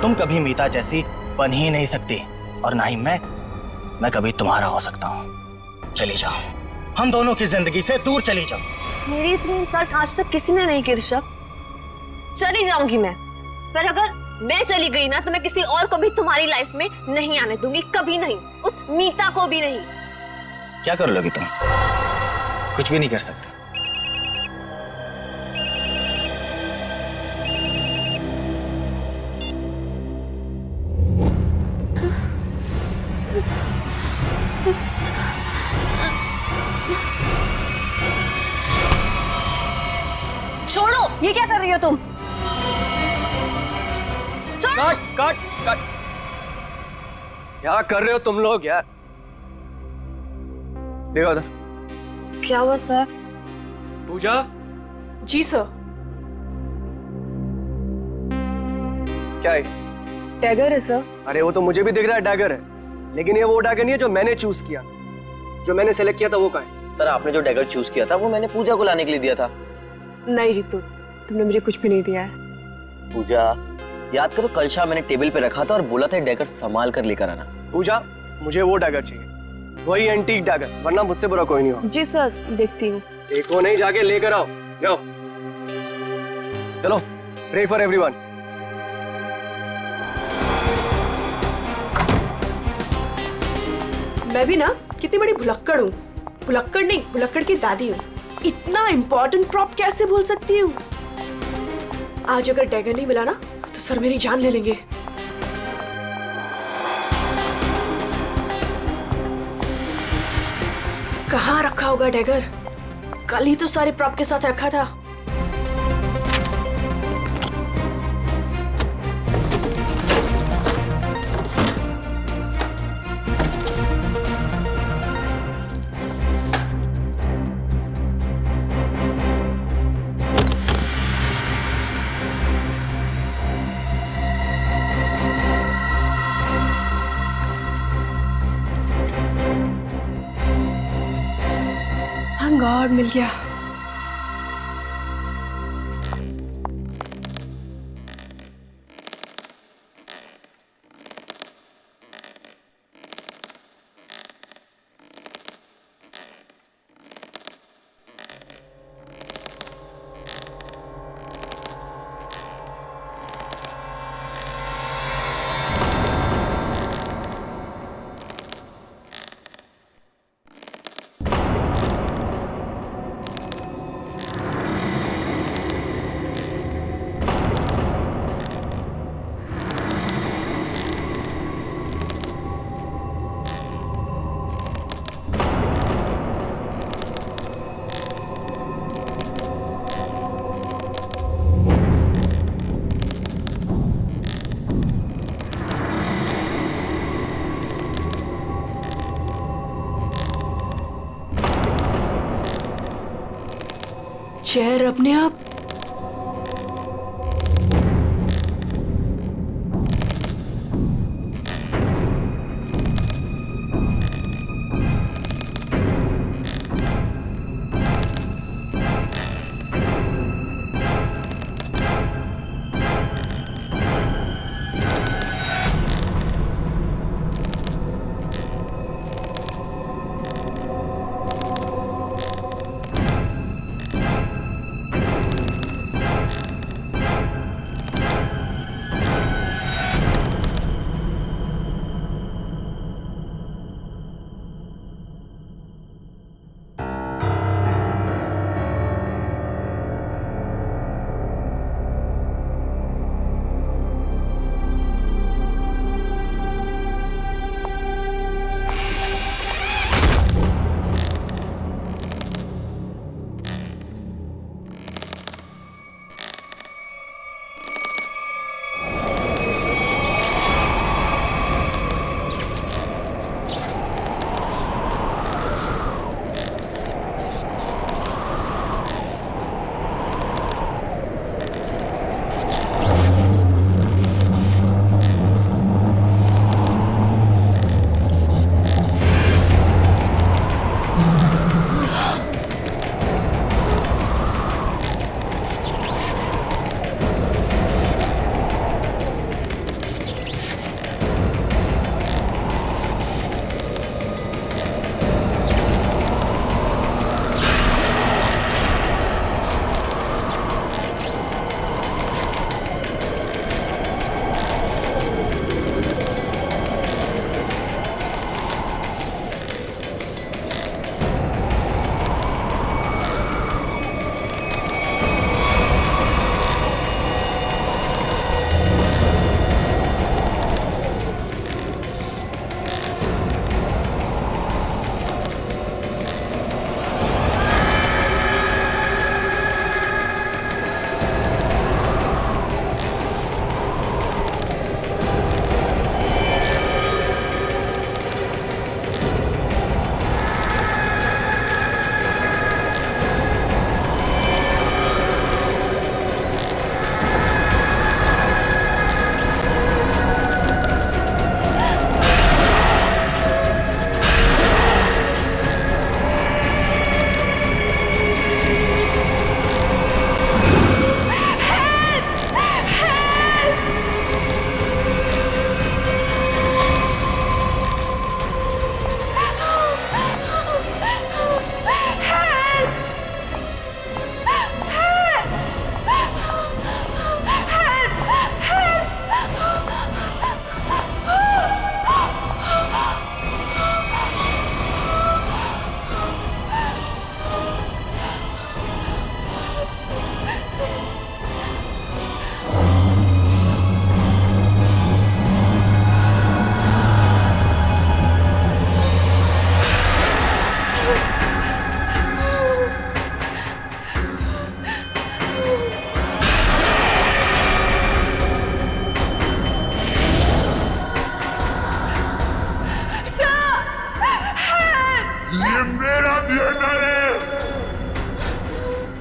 तुम कभी मीता जैसी बन ही नहीं सकती और ना ही मैं कभी तुम्हारा हो सकता हूँ। चली जाओ, हम दोनों की जिंदगी से दूर चली जाओ। मेरी इतनी इंसल्ट आज तक किसी ने नहीं की ऋषभ। चली जाऊंगी मैं, पर अगर मैं चली गई ना तो मैं किसी और को भी तुम्हारी लाइफ में नहीं आने दूंगी, कभी नहीं, उस मीता को भी नहीं। क्या कर लोगी तुम? कुछ भी नहीं कर सकते। छोड़ो, ये क्या कर रही हो तुम? छोड़ो। कट कट कट, क्या कर रहे हो तुम लोग यार? देखो उधर। क्या हुआ सर? पूजा। जी सर। क्या है? डैगर है सर। अरे वो तो मुझे भी दिख रहा है डैगर है, लेकिन ये वो डैगर नहीं है जो मैंने चूज किया। जो मैंने सेलेक्ट किया था वो कहाँ है? सर आपने जो डैगर चूज किया था वो मैंने पूजा को लाने के लिए दिया था। नहीं जीतू, तुमने मुझे कुछ भी नहीं दिया है। पूजा, याद करो कल शाम मैंने टेबल पे रखा था और बोला था डैगर संभाल कर लेकर आना। पूजा, मुझे वो डैगर चाहिए, वही एंटीक डैगर, वरना मुझसे बुरा कोई नहीं हो। जी सर, देखती हूँ। देखो नहीं, जाके लेकर आओ। जाओ चलो, प्रे फॉर एवरीवन। मैं भी ना कितनी बड़ी भुलक्कड़ हूँ। भुलक्कड़ नहीं, भुलक्कड़ की दादी हूँ। इतना इम्पोर्टेंट प्रॉप कैसे भूल सकती हूँ? आज अगर डैगर नहीं मिला ना तो सर मेरी जान ले लेंगे। कहाँ रखा होगा डैगर? कल ही तो सारे प्रॉप के साथ रखा था। थैंक गॉड मिल गया। चेयर अपने आप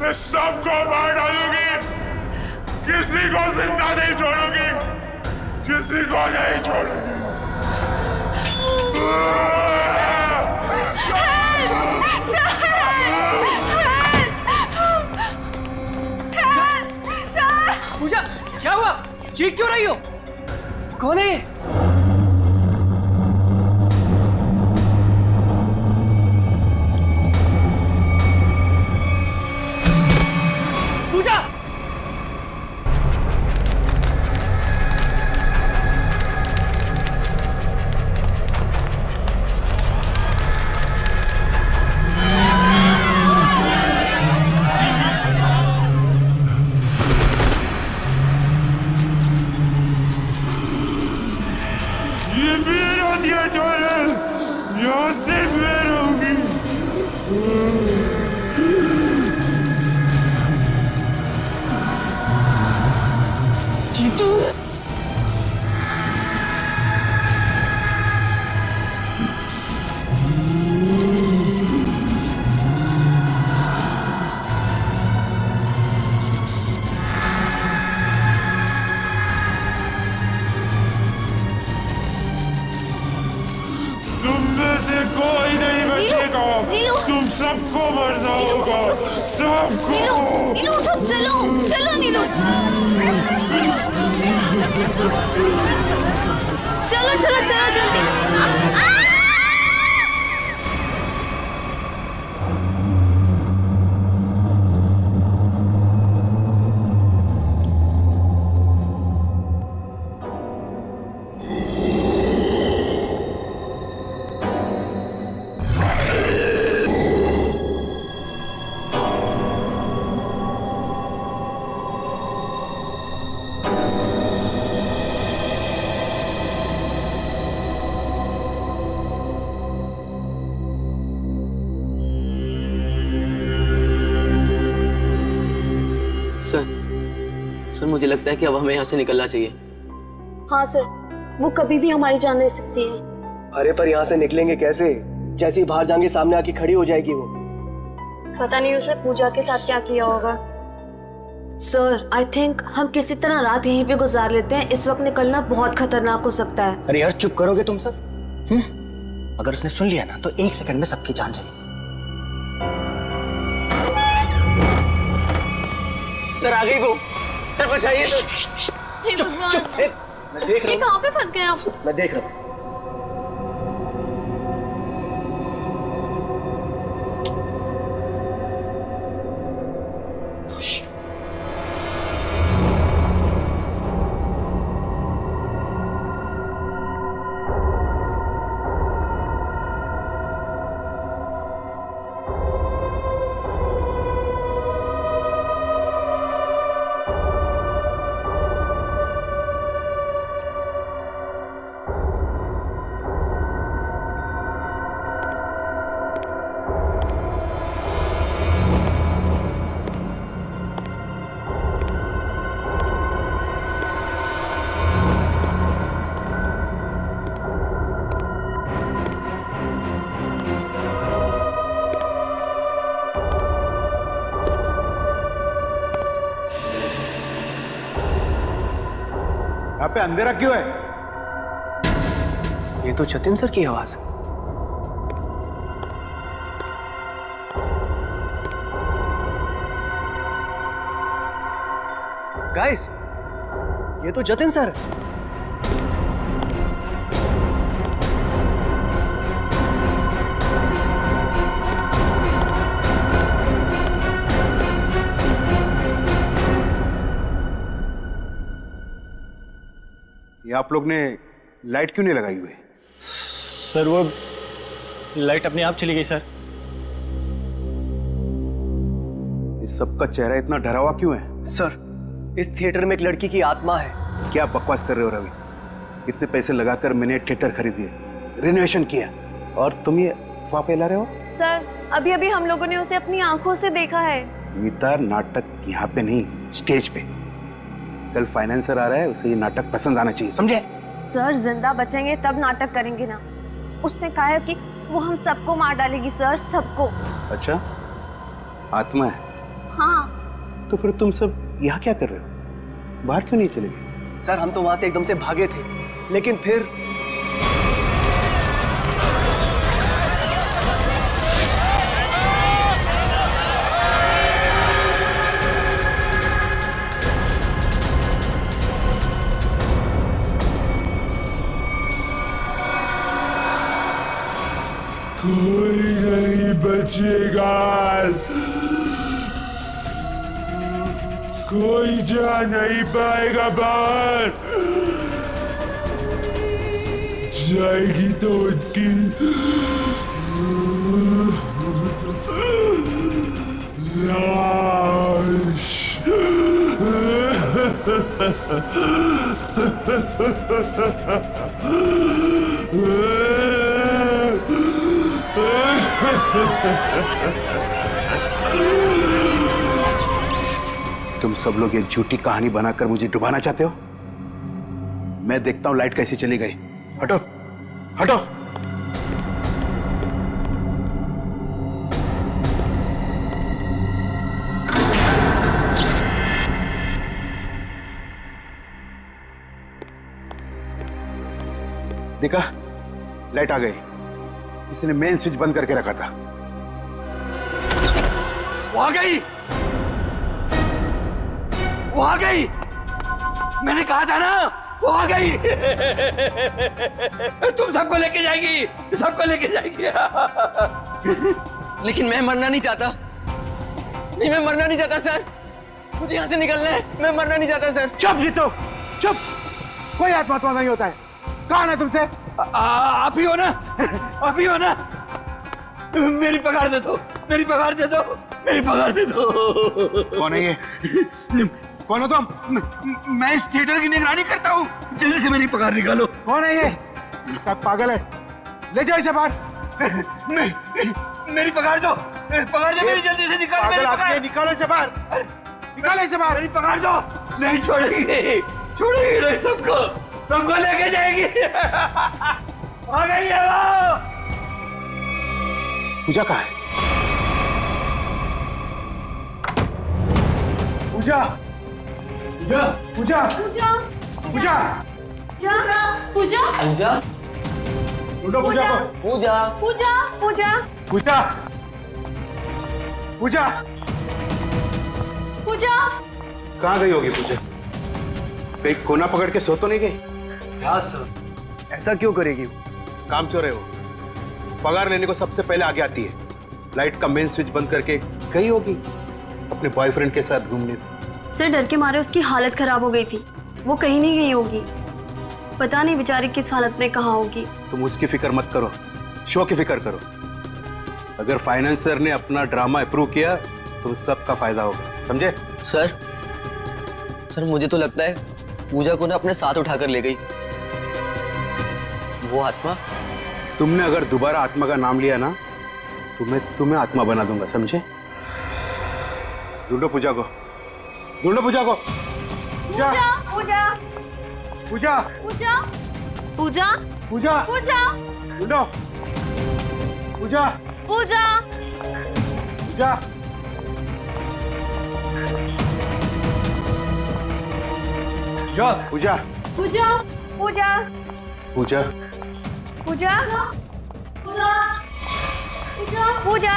मैं सबको मार डालूंगी, किसी को जिंदा नहीं छोड़ूंगी, किसी को नहीं छोड़ूंगी। पूजा, क्या हुआ? चीख क्यों रही हो? कौन है? पूजा! ये मेरा थिएटर है, यहाँ से मैं रहूंगी। जीतू! तुम में से कोई नहीं बचेगा, नीलू! तुम सबको मरना होगा, सबको। नीलू उठो, चलो चलो नीलू, चलो चलो चलो जल्दी। सर मुझे लगता है कि अब हमें यहाँ से निकलना चाहिए। हाँ सर, वो कभी भी हमारी जान ले सकती है। अरे पर यहाँ से निकलेंगे कैसे? जैसे ही बाहर जाएंगे सामने आके खड़ी हो जाएगी वो। पता नहीं उसने पूजा के साथ क्या किया होगा। सर आई थिंक हम किसी तरह रात यहीं पे गुजार लेते हैं, इस वक्त निकलना बहुत खतरनाक हो सकता है। अरे यार चुप करोगे तुम सब? अगर उसने सुन लिया ना तो 1 सेकंड में सबकी जान चली। सर आ गई वो, सर बचाइए सर। हे भगवान, मैं देख ये रहा कहाँ पे फंस गए आप? हूँ, मैं देख रहा हूँ। यहाँ पे अंधेरा क्यों है? ये तो जतिन सर की आवाज है। गाइस, ये तो जतिन सर है। ये आप लोग ने लाइट क्यों नहीं लगाई हुई? सर वो लाइट अपने आप चली गई सर। इस सबका चेहरा इतना डरा हुआ क्यों है? सर, इस थिएटर में एक लड़की की आत्मा है। क्या बकवास कर रहे हो रवि? इतने पैसे लगाकर मैंने थिएटर खरीदी, रेनोवेशन किया, और तुम ये अफवाह फैला रहे हो? सर, अभी अभी हम लोगों ने उसे अपनी आंखों से देखा है। मीता, नाटक यहाँ पे नहीं, स्टेज पे। कल फाइनेंसर आ रहा है, उसे ये नाटक पसंद आना चाहिए, समझे? सर जिंदा बचेंगे तब नाटक करेंगे ना। उसने कहा है कि वो हम सबको मार डालेगी सर, सबको। अच्छा, आत्मा है, हाँ। तो फिर तुम सब यहाँ क्या कर रहे हो? बाहर क्यों नहीं चले गए? सर हम तो वहां से एकदम से भागे थे, लेकिन फिर कोई नहीं बचेगा, कोई जा नहीं पाएगा बाहर। जाएगी तो उनकी लाश। तुम सब लोग ये झूठी कहानी बनाकर मुझे डुबाना चाहते हो? मैं देखता हूं लाइट कैसे चली गई। हटो हटो। देखा, लाइट आ गई। इसने मेन स्विच बंद करके रखा था। वो आ गई, वो आ गई। मैंने कहा था ना, वो आ गई। तुम सबको लेके जाएगी, सबको लेके जाएगी। लेकिन मैं मरना नहीं चाहता। नहीं, मैं मरना नहीं चाहता सर। मुझे यहाँ से निकलना है। मैं मरना नहीं चाहता सर। चुप जीतो, चुप। कोई आत्मा नहीं होता है। कौन है तुमसे? आप ही हो ना, आप ही हो ना। मेरी पगार दे दो, मेरी पगार दे दो, मेरी पगार दे दो। कौन है ये? कौन हो तुम? मैं इस थिएटर की निगरानी करता हूँ। जल्दी से मेरी पगार निकालो। कौन है ये? पागल है, ले जाओ इसे बाहर। मेरी पगार दो, पगार दो मेरी, जल्दी से निकालो मेरी पगार। निकालो इसे बाहर, निकालो इसे बाहर। मेरी पगार दो। नहीं छोड़ेगी, छोड़ेगी नहीं। सबको, सबको लेके जाएगी। आ गई है वो। पूजा कहाँ है? पूजा, जा। पूजा, पूजा पूजा, पूजा पूजा, ढूंढो पूजा को। पूजा, पूजा पूजा पूजा, पूजा पूजा कहाँ गई होगी पूजा? कहीं कोना पकड़ के सो तो नहीं गई? हाँ सर, ऐसा क्यों करेगी? काम चोर है वो। पगार लेने को सबसे पहले आगे आती है। लाइट का मेन स्विच बंद करके गई होगी अपने बॉयफ्रेंड के साथ घूमने। सर डर के मारे उसकी हालत खराब हो गई थी, वो कहीं नहीं गई होगी। पता नहीं बेचारी किस हालत में कहाँ होगी। तुम उसकी फिक्र मत करो, शो की फिक्र करो। अगर फाइनेंसर ने अपना ड्रामा अप्रूव किया तो सबका फायदा होगा, समझे? सर मुझे तो लगता है पूजा को ना अपने साथ उठाकर ले गई वो आत्मा। तुमने अगर दोबारा आत्मा का नाम लिया ना तो मैं तुम्हें आत्मा बना दूंगा, समझे? ढूंढो पूजा को, ढूंढो पूजा को। पूजा, पूजा पूजा, पूजा पूजा पूजा, पूजा ढूंढो पूजा, पूजा पूजा। जा। पूजा, पूजा पूजा पूजा, पूजा पूजा पूजा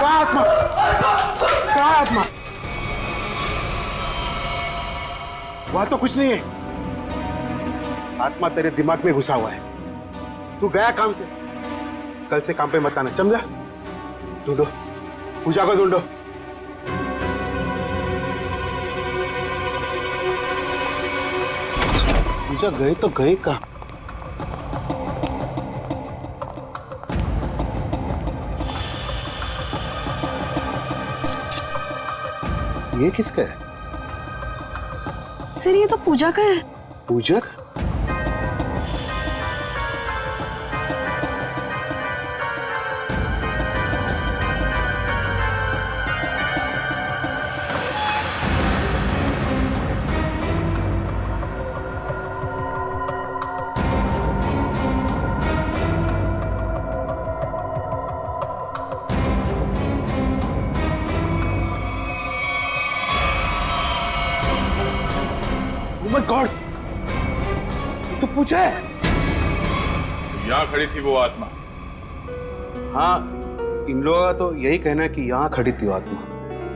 कहाँ आत्मा? कहाँ आत्मा? वहां तो कुछ नहीं है। आत्मा तेरे दिमाग में घुसा हुआ है। तू गया काम से, कल से काम पे मत आना, समझा? ढूंढो पूजा को, ढूंढो। पूजा गए तो गए कहाँ? ये किसका है? सर ये तो पूजा का है। पूजा का? माय गॉड, तो पूछा है? यहाँ खड़ी थी वो आत्मा। हाँ, इन लोगों का तो यही कहना है कि यहाँ खड़ी थी वो आत्मा।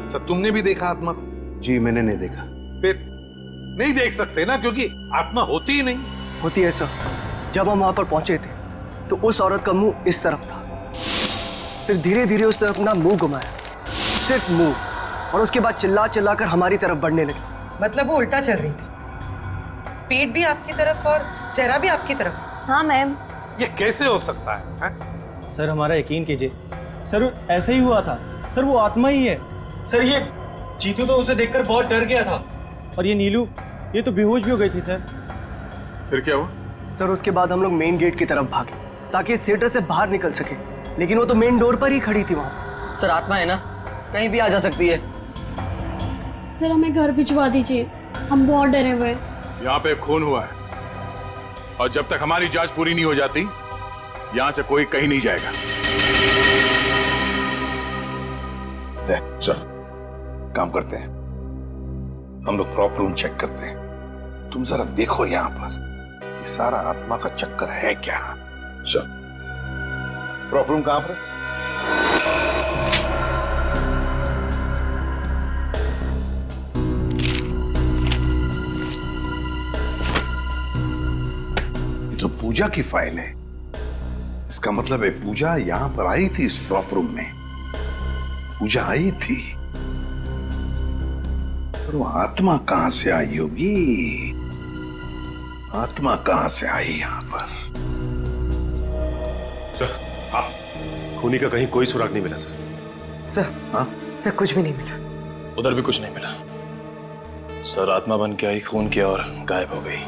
अच्छा, तुमने भी देखा आत्मा को? जी मैंने नहीं देखा। फिर नहीं देख सकते ना, क्योंकि आत्मा होती ही नहीं। होती है सर। जब हम वहां पर पहुंचे थे तो उस औरत का मुंह इस तरफ था, फिर धीरे धीरे उसने अपना मुंह घुमाया, सिर्फ मुंह, और उसके बाद चिल्ला चिल्ला कर हमारी तरफ बढ़ने लगी। मतलब वो उल्टा चल रही थी, पेट भी आपकी तरफ और चेहरा भी आपकी तरफ। हाँ मैम। ये कैसे हो सकता है, हैं? सर हमारा यकीन कीजिए, सर ऐसे ही हुआ था। सर वो आत्मा ही है। सर ये चीतू तो उसे देखकर बहुत डर गया था, और ये नीलू ये तो बेहोश भी हो गई थी सर। फिर क्या हुआ? सर उसके बाद हम लोग मेन गेट की तरफ भागे ताकि इस थिएटर से बाहर निकल सके, लेकिन वो तो मेन डोर पर ही खड़ी थी वहां। सर आत्मा है ना, कहीं भी आ जा सकती है। सर हमें घर भिजवा दीजिए, हम बहुत डरे हुए हैं। यहाँ पे खून हुआ है, और जब तक हमारी जांच पूरी नहीं हो जाती यहाँ से कोई कहीं नहीं जाएगा। चल काम करते हैं, हम लोग प्रॉप रूम चेक करते हैं। तुम जरा देखो यहाँ पर ये सारा आत्मा का चक्कर है क्या। चल, प्रॉप रूम कहां पर है? ये तो पूजा की फाइल है। इसका मतलब है पूजा यहां पर आई थी, इस प्रॉप रूम में पूजा आई थी। पर वो आत्मा कहां से आई होगी? आत्मा कहां से आई यहां पर? सर, हाँ, खूनी का कहीं कोई सुराग नहीं मिला सर। सर, हाँ? सर कुछ भी नहीं मिला। उधर भी कुछ नहीं मिला सर। आत्मा बन के आई, खून किया और गायब हो गई।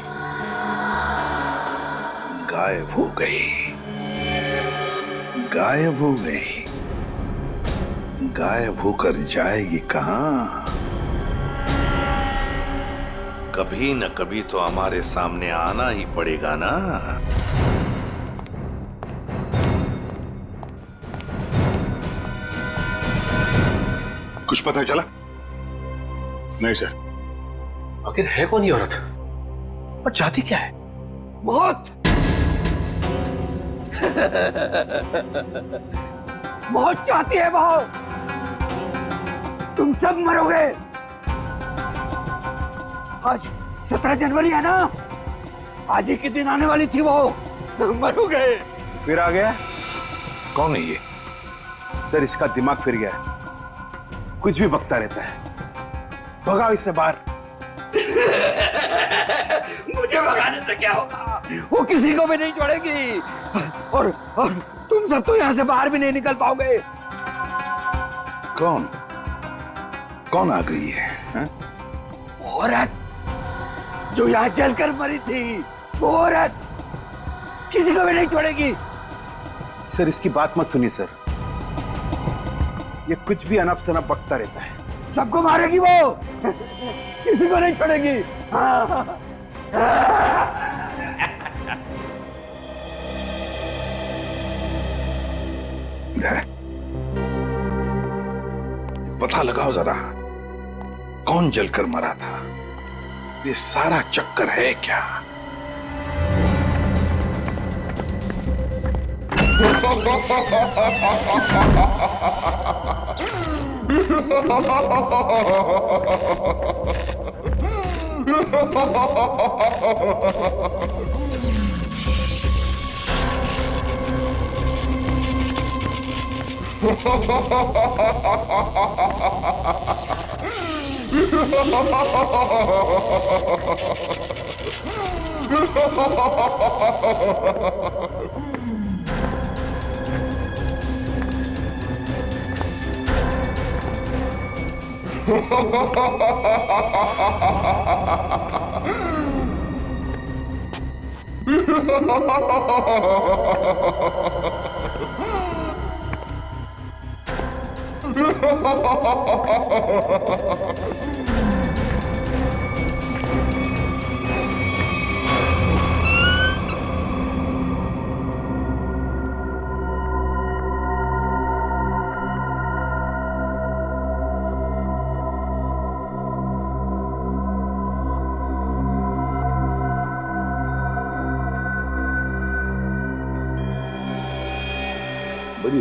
गायब हो गई, गायब हो गई। गायब होकर जाएगी कहां? कभी न कभी तो हमारे सामने आना ही पड़ेगा ना। कुछ पता चला? नहीं सर। आखिर है कौन ये औरत और चाहती क्या है? बहुत बहुत चाहती है वो। तुम सब मरोगे। आज 17 जनवरी है ना, आज ही के दिन आने वाली थी वो। मरोगे। फिर आ गया? कौन है ये? सर इसका दिमाग फिर गया है, कुछ भी बकता रहता है। भगाओ इससे बाहर। मुझे भगाने से क्या होगा? वो किसी को भी नहीं छोड़ेगी, और तुम सब तो यहाँ से बाहर भी नहीं निकल पाओगे। कौन कौन आ गई है? औरत जो यहाँ जलकर मरी थी, वो औरत किसी को भी नहीं छोड़ेगी। सर इसकी बात मत सुनिए सर, ये कुछ भी अनप शनप बकता रहता है। सबको मारेगी वो, किसी को नहीं छोड़ेगी। हाँ। पता लगाओ जरा, कौन जलकर मरा था? ये सारा चक्कर है क्या?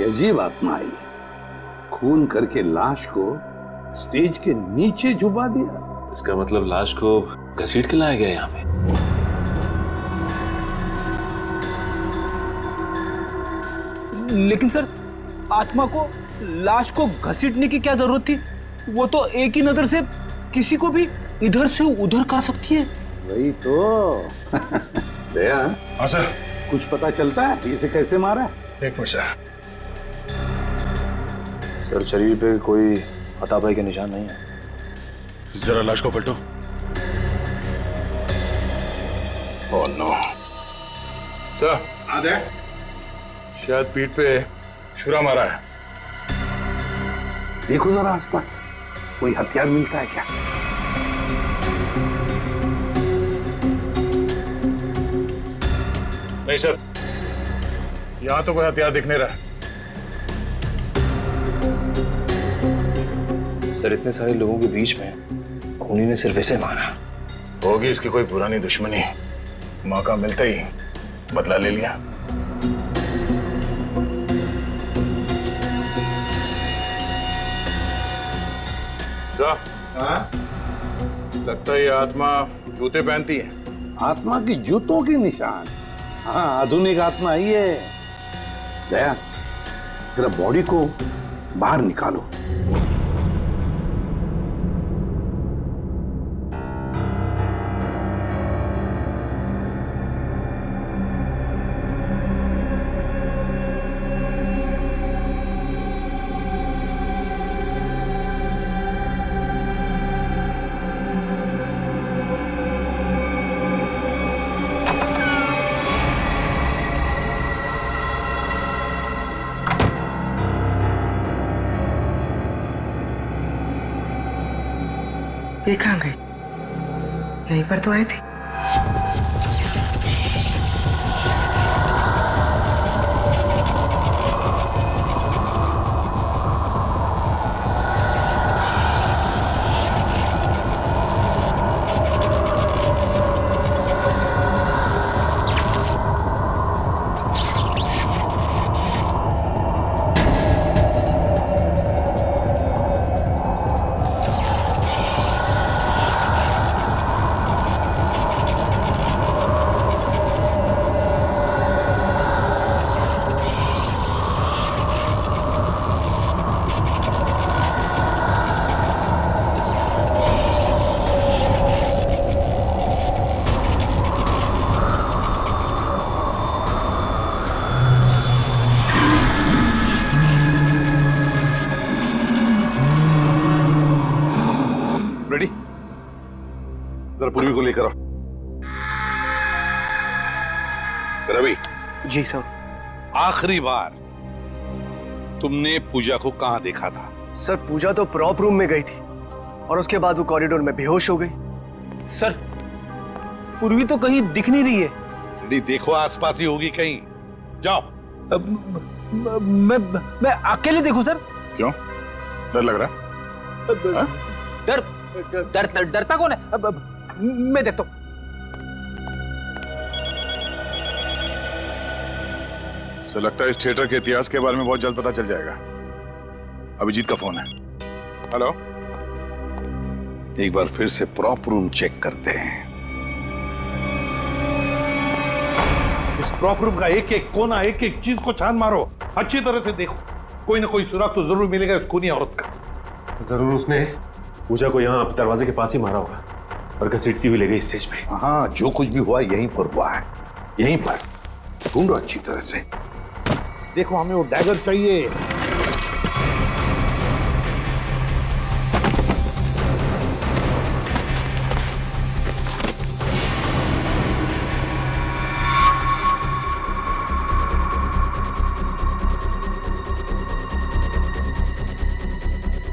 अजीब आत्मा आई, खून करके लाश को स्टेज के नीचे छुपा दिया। इसका मतलब लाश को घसीट के लाया गया यहाँ पे। लेकिन सर, आत्मा को लाश को घसीटने की क्या जरूरत थी? वो तो एक ही नजर से किसी को भी इधर से उधर कर सकती है। वही तो। दया, हाँ सर। कुछ पता चलता है इसे कैसे मारा? एक मिनट सर, शरीर पे कोई हाथापाई के निशान नहीं है। जरा लाश को पलटो। Oh no. सर, शायद पीठ पे छुरा मारा है। देखो जरा आसपास, कोई हथियार मिलता है क्या? नहीं सर, यहां तो कोई हथियार दिख नहीं रहा। सर, इतने सारे लोगों के बीच में खूनी ने सिर्फ इसे मारा। होगी इसकी कोई पुरानी दुश्मनी, मौका मिलते ही बदला ले लिया। सर, लगता है ये आत्मा जूते पहनती है। आत्मा की जूतों के निशान? हाँ, आधुनिक आत्मा ही है। दया, जरा बॉडी को बाहर निकालो। ये कहाँ गई? यहीं पर तो आई थी। पूर्वी को लेकर आओ। रवि। जी सर। आखिरी बार तुमने पूजा को कहां देखा था? सर, पूजा तो प्रॉप रूम में गई थी और उसके बाद वो कॉरिडोर में बेहोश हो गई। सर, पूर्वी तो कहीं दिख नहीं रही है। रेडी, देखो आसपास ही होगी कहीं। जाओ। मैं अकेले देखूं सर? क्यों, डर लग रहा है? डरता कौन है? मैं देखता हूं। सर, लगता है इस थिएटर के इतिहास के बारे में बहुत जल्द पता चल जाएगा। अभिजीत का फोन है। हेलो। एक बार फिर से प्रॉप रूम चेक करते हैं। इस प्रॉप रूम का एक एक कोना, एक एक चीज को छान मारो, अच्छी तरह से देखो। कोई ना कोई सुराग तो जरूर मिलेगा उस खूनी औरत का। जरूर उसने पूजा को यहाँ दरवाजे के पास ही मारा होगा और घसीटती हुई ले गई स्टेज पे। हाँ, जो कुछ भी हुआ यहीं पर हुआ है, यहीं पर। ढूंढो अच्छी तरह से। देखो, हमें वो डैगर चाहिए।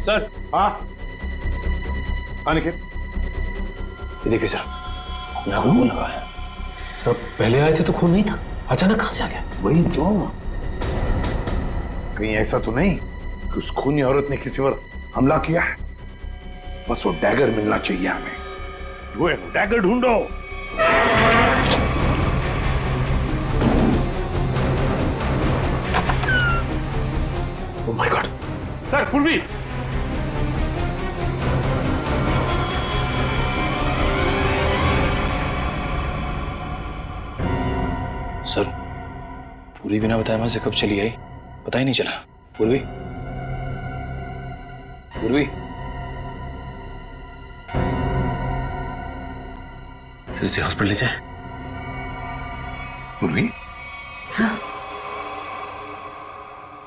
सर। हाँ, अनिकेत। ये देखिए सर, मैं आपको खून लगा है। सर, पहले आए थे तो खून नहीं था, अचानक कहां से आ गया? वही तो। कहीं ऐसा तो नहीं कि उस खूनी औरत ने किसी पर हमला किया है? बस वो डैगर मिलना चाहिए हमें। वो डैगर ढूंढो। Oh my God. सर पूर्वी, सर पूरी बिना बताए वहां से कब चली आई पता ही नहीं चला। पूर्वी, पूर्वी, सर इसे हॉस्पिटल ले जाए। पूर्वी,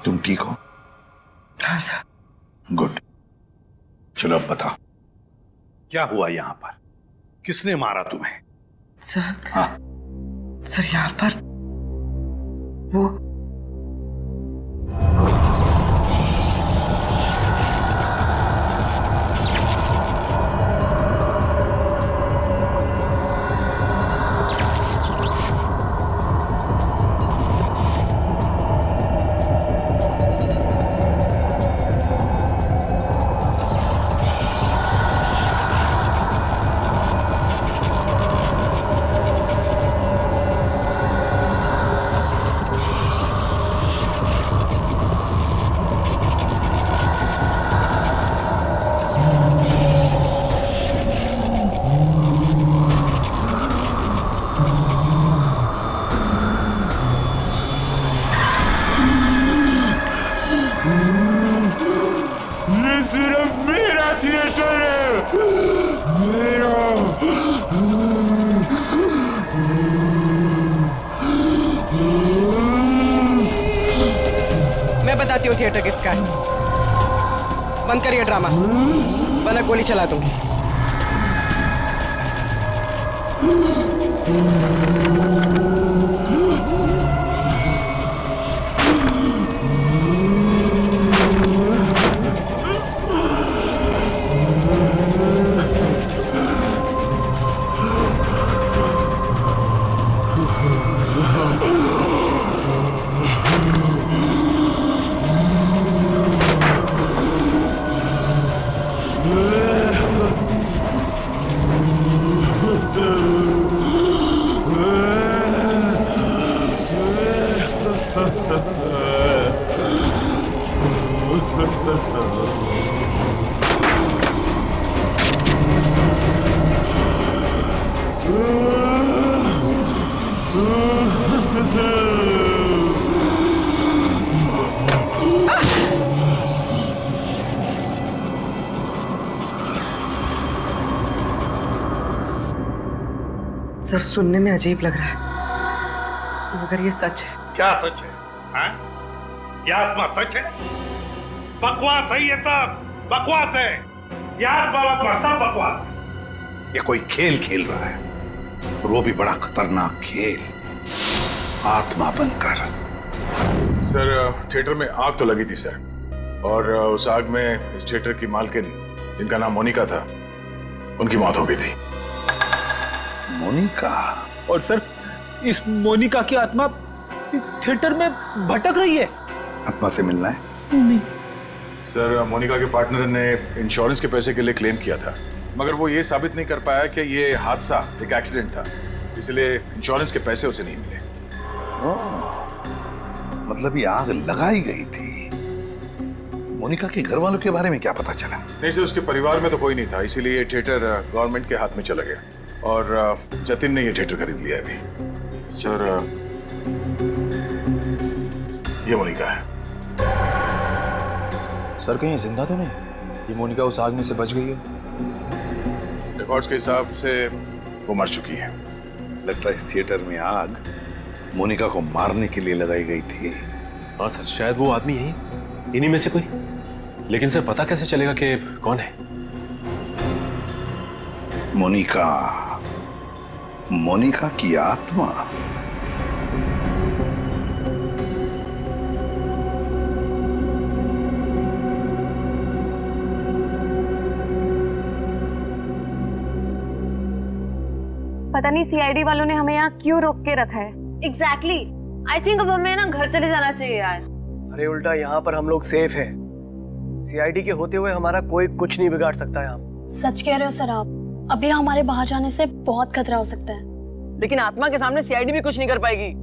तुम ठीक हो? हाँ सर। गुड। चलो अब बताओ क्या हुआ यहाँ पर, किसने मारा तुम्हें? सर, हाँ सर यहाँ पर वो ये सिर्फ मेरा थिएटर है, मेरा। मैं बताती हूँ थिएटर किसका है। बंद करिए ड्रामा, वरना गोली चला दूंगी। सर सुनने में अजीब लग रहा है, मगर ये सच है। क्या सच है? हाँ? ये आत्मा सच है? बकवास है ये सब, बकवास है। ये आत्मा सब बकवास है। ये कोई खेल खेल रहा है, और वो भी बड़ा खतरनाक खेल, आत्मा बनकर। सर थिएटर में आग तो लगी थी सर, और उस आग में इस थिएटर की मालकिन जिनका नाम मोनिका था, उनकी मौत हो गई थी। मोनिका? और सर इस मोनिका की आत्मा इस थिएटर में भटक रही है। आत्मा से मिलना है? नहीं सर मोनिका के पार्टनर ने इंश्योरेंस के पैसे के लिए क्लेम किया था, मगर वो ये साबित नहीं कर पाया कि ये हादसा एक एक्सीडेंट था, इसलिए इंश्योरेंस के पैसे उसे नहीं मिले। मतलब ये आग लगाई गई थी। मोनिका के घर वालों के बारे में क्या पता चला? नहीं सर, उसके परिवार में तो कोई नहीं था, इसीलिए ये थिएटर गवर्नमेंट के हाथ में चला गया, और जतिन ने ये थिएटर खरीद लिया अभी। सर ये मोनिका है। सर कहीं जिंदा तो नहीं? ये मोनिका उस आग में से बच गई है? रिकॉर्ड्स के हिसाब से वो मर चुकी है। लगता है इस थिएटर में आग मोनिका को मारने के लिए लगाई गई थी। हाँ सर, शायद वो आदमी यही, इन्हीं में से कोई। लेकिन सर पता कैसे चलेगा कि कौन है? मोनिका, मोनिका की आत्मा। पता नहीं सीआईडी वालों ने हमें यहाँ क्यों रोक के रखा है। एग्जैक्टली। आई थिंक अब हमें ना घर चले जाना चाहिए यार। अरे उल्टा यहाँ पर हम लोग सेफ हैं। सीआईडी के होते हुए हमारा कोई कुछ नहीं बिगाड़ सकता यहाँ। सच कह रहे हो सर आप, अभी हमारे बाहर जाने से बहुत खतरा हो सकता है। लेकिन आत्मा के सामने सीआईडी भी कुछ नहीं कर पाएगी।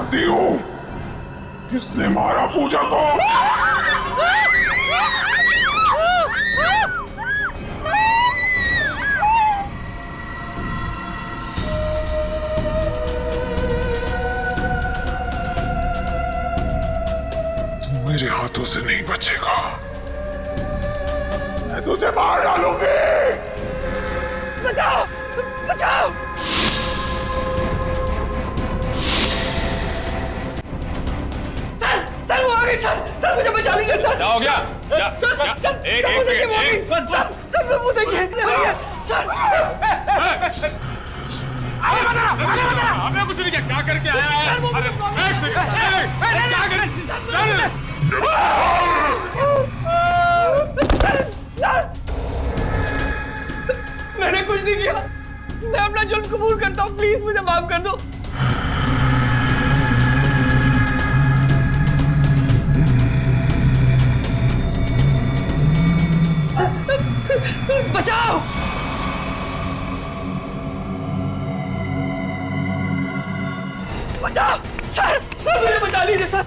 जानती हूँ किसने मारा पूजा को? तू मेरे हाथों से नहीं बचेगा, मैं तुझे मार डालूंगी। बचाओ बचाओ। सर वो आ गए सर मुझे बचा लीजिए सर। क्या हो गया? सर मुझे क्या हो गया? सर वो देखिए सर। आगे बता, हमें कुछ नहीं किया, क्या करके आया है? अरे एक सेकंड, क्या कर? मैंने कुछ नहीं किया, मैं अपना जुर्म कबूल करता हूँ, प्लीज मुझे माफ कर दो। बचाओ। बचाओ सर मुझे बचा लीजिए सर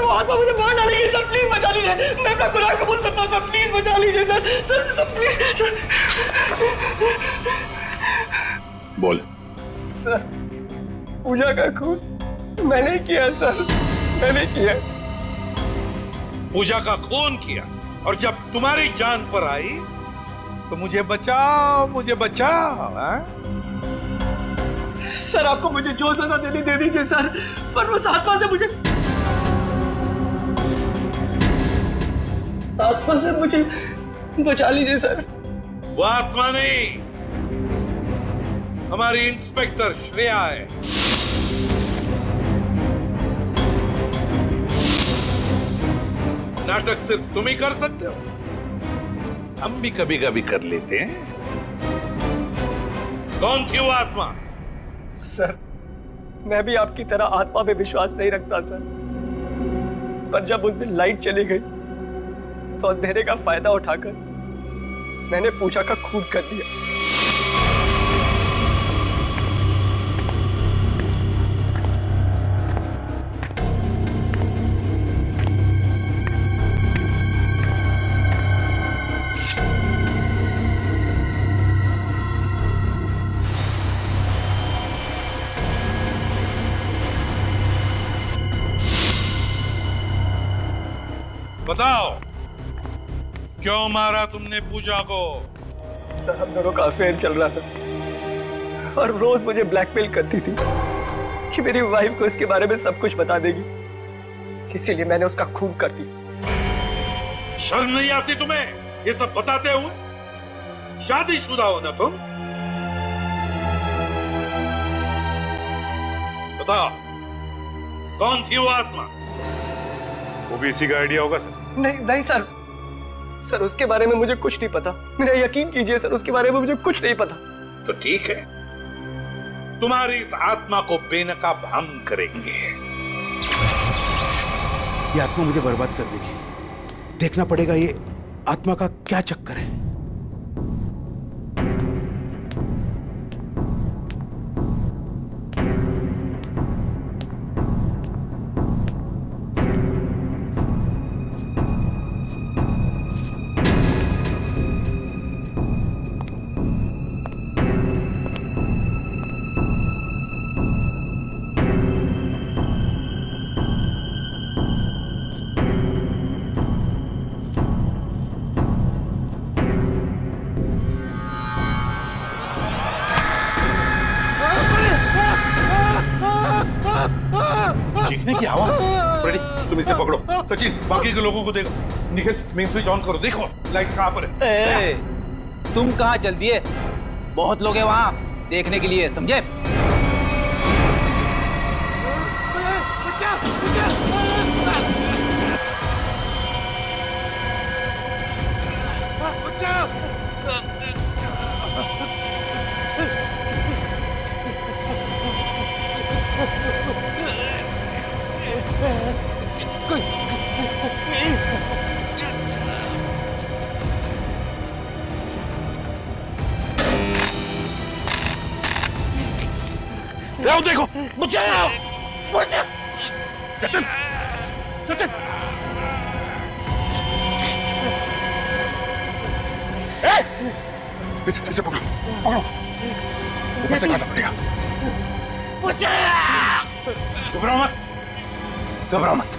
वो आत्मा मुझे मार डालेगी सर, प्लीज बचा लीजिए, मैं अपना गुनाह कबूल करता हूँ सर, प्लीज बचा लीजिए सर प्लीज। बोल। सर पूजा का खून मैंने किया सर, मैंने किया। पूजा का खून किया और जब तुम्हारी जान पर आई तो मुझे बचाओ हाँ? सर आपको मुझे जो सजा देनी दे दीजिए सर, पर उस आत्मा से मुझे बचा लीजिए सर। वो आत्मा नहीं, हमारी इंस्पेक्टर श्रेया है। नाटक सिर्फ तुम ही कर सकते हो, हम भी कभी कभी कर लेते हैं। कौन थी वो आत्मा? सर मैं भी आपकी तरह आत्मा पे विश्वास नहीं रखता सर, पर जब उस दिन लाइट चली गई तो अंधेरे का फायदा उठाकर मैंने पूजा का खून कर दिया। बताओ क्यों मारा तुमने पूजा को? सर हम दोनों का अफेयर चल रहा था और रोज मुझे ब्लैकमेल करती थी कि मेरी वाइफ को इसके बारे में सब कुछ बता देगी, इसीलिए मैंने उसका खून कर दिया। शर्म नहीं आती तुम्हें ये सब बताते हुए? शादीशुदा हो ना तुम? बताओ कौन थी वो आत्मा? वो भी इसी का आइडिया होगा सर। नहीं सर उसके बारे में मुझे कुछ नहीं पता, मेरा यकीन कीजिए सर, उसके बारे में मुझे कुछ नहीं पता। तो ठीक है, तुम्हारी इस आत्मा को बेनकाब हम करेंगे। ये आत्मा मुझे बर्बाद कर देगी, देखना पड़ेगा ये आत्मा का क्या चक्कर है। चीखने की आवाज। फ्रेडी तुम इसे पकड़ो, सचिन बाकी के लोगों को देखो, निखिल मेन स्विच ऑन करो, देखो लाइट्स कहां पर है। तुम कहाँ चल दिए? बहुत लोग हैं वहां देखने के लिए, समझे? देखो बचाओ। जतिन, जतिन, इसे पकड़ो, पकड़ो, ऊपर से काटना पड़ेगा। घबराओ मत, घबराओ मत।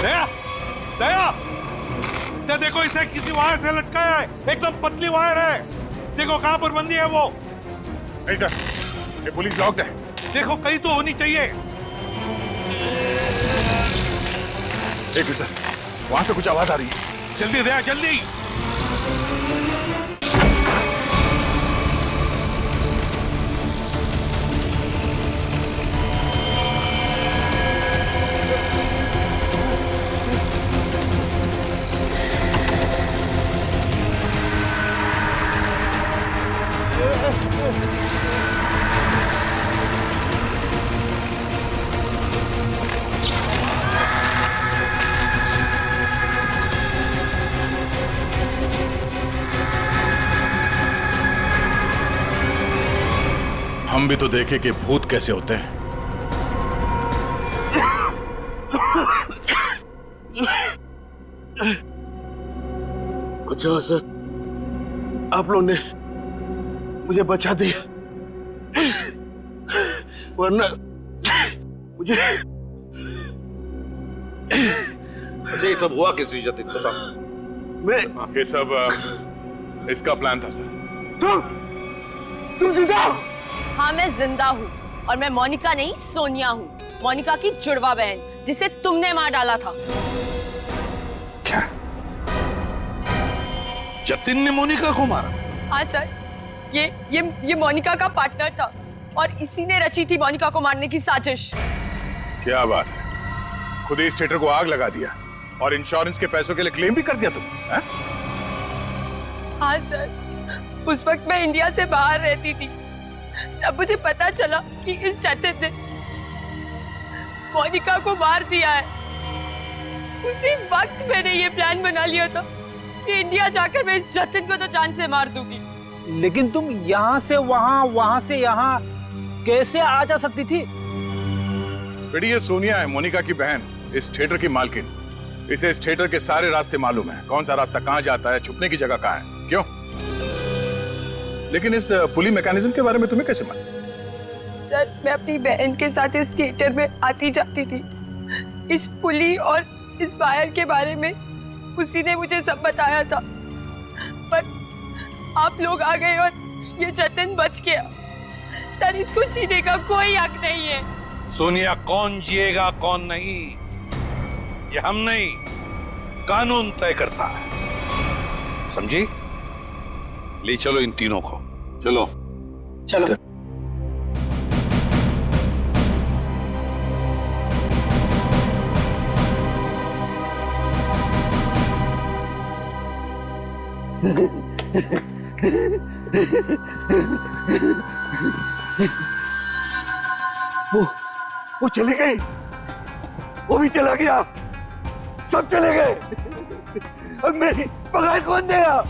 दया, दया, देखो इसे किसी वायर से लटकाया है, एकदम पतली वायर है। देखो कहां पर बंदी है वो। नहीं सर, ये पुलिस लॉक्ड है। देखो कहीं तो होनी चाहिए। एक सर, वहां से कुछ आवाज आ रही है। जल्दी दया, जल्दी। हम भी तो देखे कि भूत कैसे होते हैं। अच्छा सर, आप लोगों ने मुझे बचा दिया, वरना मुझे। अच्छा ये सब हुआ किसी जतिन बता। मैं ये सब इसका प्लान था सर। तुम जिंदा हो? हाँ मैं जिंदा हूँ और मैं मोनिका नहीं सोनिया हूँ, मोनिका की जुड़वा बहन जिसे तुमने मार डाला था। क्या? जतिन ने मोनिका को मारा? हाँ सर, ये मोनिका का पार्टनर था और इसी ने रची थी मोनिका को मारने की साजिश। क्या बात है, खुद ही इस थिएटर को आग लगा दिया और इंश्योरेंस के पैसों के लिए क्लेम भी कर दिया तुम? हाँ सर, उस वक्त मैं इंडिया से बाहर रहती थी। जब मुझे पता चला कि इस जतिन ने मोनिका को मार दिया है, उसी वक्त मैंने ये प्लान बना लिया था कि इंडिया जाकर मैं इस जतिन को तो जान से मार दूंगी। लेकिन तुम यहाँ से वहाँ, वहाँ से यहाँ कैसे आ जा सकती थी? बेटी ये सोनिया है, मोनिका की बहन, इस थिएटर की मालकिन। इसे इस थिएटर के सारे रास्ते मालूम है, कौन सा रास्ता कहाँ जाता है, छुपने की जगह कहाँ है। क्यों? लेकिन इस पुली मैकेनिज्म के बारे में तुम्हें कैसे मालूम? सर मैं अपनी बहन के साथ इस थिएटर में आती जाती थी। इस पुली और इस वायर के बारे में उसी ने मुझे सब बताया था, पर आप लोग आ गए और ये जतिन बच गया। सर इसको जीने का कोई हक नहीं है। सोनिया, कौन जिएगा कौन नहीं ये हम नहीं, कानून तय करता है, समझी? ले चलो इन तीनों को, चलो चलो। वो चले गए, वो भी चला गया, सब चले गए। अब मेरी पगार कौन देगा?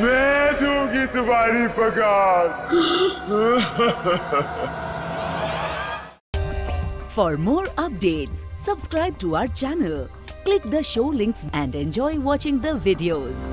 मैं दूंगी तुम्हारी पगार। For more updates, subscribe to our channel, click the show links and enjoy watching the videos.